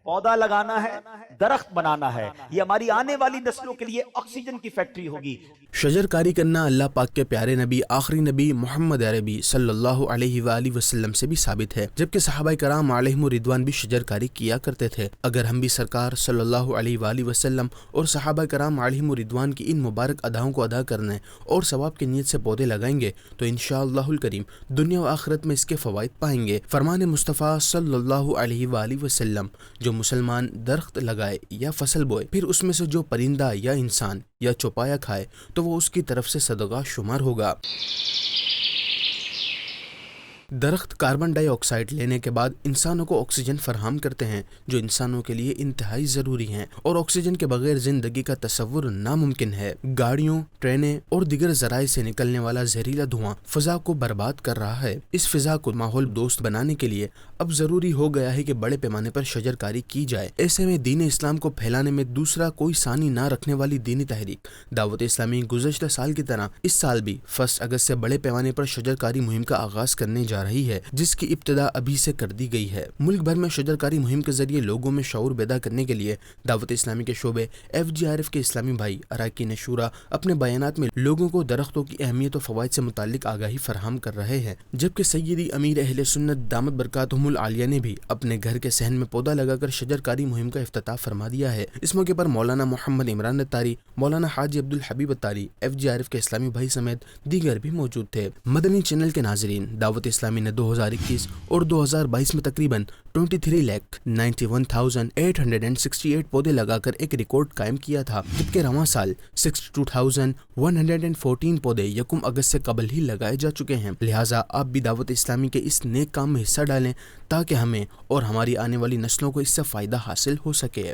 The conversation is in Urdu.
پودا لگانا ہے، درخت بنانا ہے، یہ ہماری آنے والی نسلوں کے لیے آکسیجن کی فیکٹری ہوگی۔ شجر کاری کرنا اللہ پاک کے پیارے نبی آخری نبی محمد عربی صلی اللہ علیہ وآلہ وسلم سے بھی ثابت ہے، جبکہ صحابہ کرام علیہم الرضوان بھی شجر کاری کیا کرتے تھے۔ اگر ہم بھی سرکار صلی اللہ علیہ وآلہ وسلم اور صحابہ کرام علیہم الرضوان کی ان مبارک اداؤں کو ادا کرنے اور ثواب کی نیت سے پودے لگائیں گے تو انشاءاللہ الکریم دنیا و آخرت میں اس کے فوائد پائیں گے۔ فرمان مصطفیٰ صلی اللہ علیہ وآلہ وسلم، جو مسلمان درخت لگائے یا فصل بوئے، پھر اس میں سے جو پرندہ یا انسان یا چوپایا کھائے تو وہ اس کی طرف سے صدقہ شمار ہوگا۔ درخت کاربن ڈائی آکسائیڈ لینے کے بعد انسانوں کو آکسیجن فراہم کرتے ہیں، جو انسانوں کے لیے انتہائی ضروری ہیں، اور آکسیجن کے بغیر زندگی کا تصور ناممکن ہے۔ گاڑیوں، ٹرینیں اور دیگر ذرائع سے نکلنے والا زہریلا دھواں فضا کو برباد کر رہا ہے۔ اس فضا کو ماحول دوست بنانے کے لیے اب ضروری ہو گیا ہے کہ بڑے پیمانے پر شجر کاری کی جائے۔ ایسے میں دین اسلام کو پھیلانے میں دوسرا کوئی ثانی نہ رکھنے والی دینی تحریک دعوت اسلامی گزشتہ سال کی طرح اس سال بھی 1 اگست سے بڑے پیمانے پر شجر کاری مہم کا آغاز کرنے جا رہی ہے، جس کی ابتدا ابھی سے کر دی گئی ہے۔ ملک بھر میں شجر کاری مہم کے ذریعے لوگوں میں شعور بیدار کرنے کے لیے دعوت اسلامی کے شعبے FGRF کے اسلامی بھائی اراکین شورا اپنے بیانات میں لوگوں کو درختوں کی اہمیت و فوائد سے متعلق آگاہی فراہم کر رہے ہیں، جبکہ سیدی امیر اہل سنت دامت برکاتہم العالیہ نے بھی اپنے گھر کے صحن میں پودا لگا کر شجر کاری مہم کا افتتاح فرما دیا ہے۔ اس موقع پر مولانا محمد عمران اتاری، مولانا حاجی عبدالحبیب اتاری، FGRF کے اسلامی بھائی سمیت دیگر بھی موجود تھے۔ مدنی چینل کے ناظرین، دعوت اسلامی نے 2021 اور 2022 میں تقریباً 23,91,868 پودے لگا کر ایک ریکارڈ قائم کیا تھا، جبکہ رواں سال 62,114 پودے 1 اگست سے قبل ہی لگائے جا چکے ہیں۔ لہٰذا آپ بھی دعوت اسلامی کے اس نیک کام میں حصہ ڈالیں تاکہ ہمیں اور ہماری آنے والی نسلوں کو اس سے فائدہ حاصل ہو سکے۔